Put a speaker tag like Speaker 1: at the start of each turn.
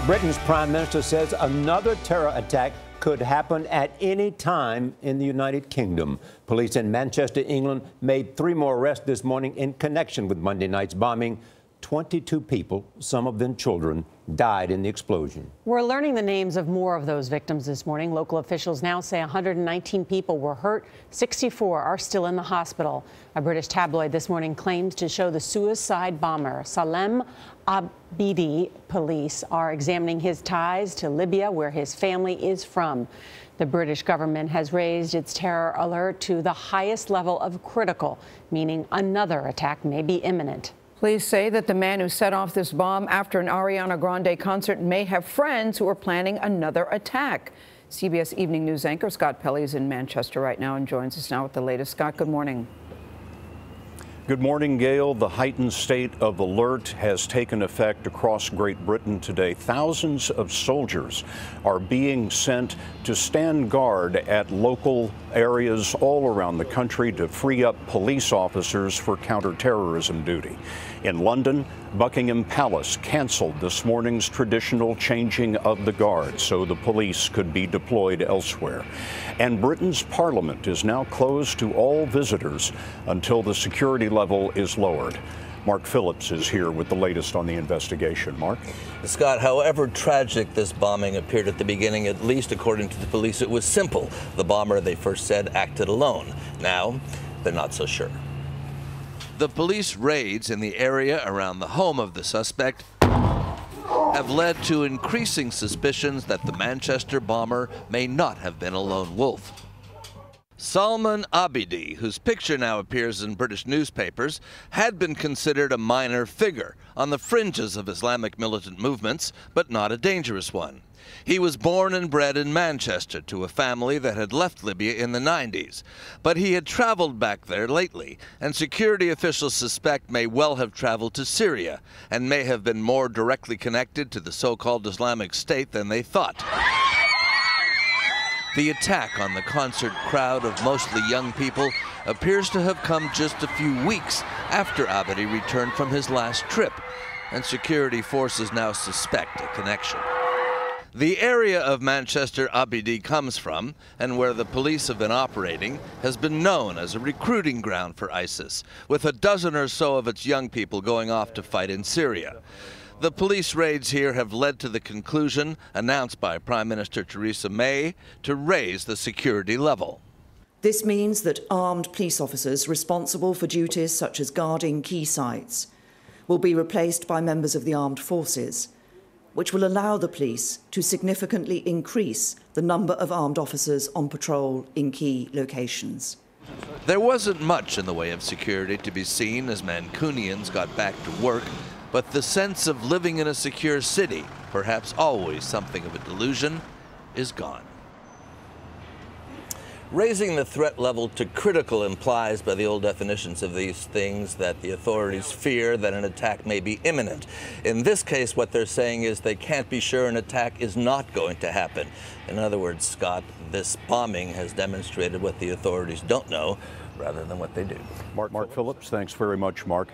Speaker 1: Britain's prime minister says another terror attack could happen at any time in the United Kingdom. Police in Manchester, England, made 3 more arrests this morning in connection with Monday night's bombing. 22 people, some of them children, died in the explosion.
Speaker 2: We're learning the names of more of those victims this morning. Local officials now say 119 people were hurt. 64 are still in the hospital. A British tabloid this morning claims to show the suicide bomber Salem Abidi. Police are examining his ties to Libya, where his family is from. The British government has raised its terror alert to the highest level of critical, meaning another attack may be imminent.
Speaker 3: Police say that the man who set off this bomb after an Ariana Grande concert may have friends who are planning another attack. CBS Evening News anchor Scott Pelley is in Manchester right now and joins us now with the latest. Scott, good morning.
Speaker 4: Good morning, Gayle. The heightened state of alert has taken effect across Great Britain today. Thousands of soldiers are being sent to stand guard at local areas all around the country to free up police officers for counterterrorism duty. In London, Buckingham Palace canceled this morning's traditional changing of the guard so the police could be deployed elsewhere. And Britain's Parliament is now closed to all visitors until the security level is lowered. Mark Phillips is here with the latest on the investigation. Mark?
Speaker 5: Scott, however tragic this bombing appeared at the beginning, at least according to the police, it was simple. The bomber, they first said, acted alone. Now, they're not so sure.
Speaker 6: The police raids in the area around the home of the suspect have led to increasing suspicions that the Manchester bomber may not have been a lone wolf. Salman Abidi, whose picture now appears in British newspapers, had been considered a minor figure on the fringes of Islamic militant movements, but not a dangerous one. He was born and bred in Manchester to a family that had left Libya in the 90s, but he had traveled back there lately, and security officials suspect may well have traveled to Syria and may have been more directly connected to the so-called Islamic State than they thought. The attack on the concert crowd of mostly young people appears to have come just a few weeks after Abidi returned from his last trip, and security forces now suspect a connection. The area of Manchester Abidi comes from, and where the police have been operating, has been known as a recruiting ground for ISIS, with a dozen or so of its young people going off to fight in Syria. The police raids here have led to the conclusion, announced by Prime Minister Theresa May, to raise the security level.
Speaker 7: This means that armed police officers responsible for duties such as guarding key sites will be replaced by members of the armed forces, which will allow the police to significantly increase the number of armed officers on patrol in key locations.
Speaker 6: There wasn't much in the way of security to be seen as Mancunians got back to work, but the sense of living in a secure city, perhaps always something of a delusion, is gone.
Speaker 5: Raising the threat level to critical implies, by the old definitions of these things, that the authorities fear that an attack may be imminent. In this case, what they're saying is they can't be sure an attack is not going to happen. In other words, Scott, this bombing has demonstrated what the authorities don't know rather than what they do.
Speaker 4: Mark Phillips, thanks very much, Mark.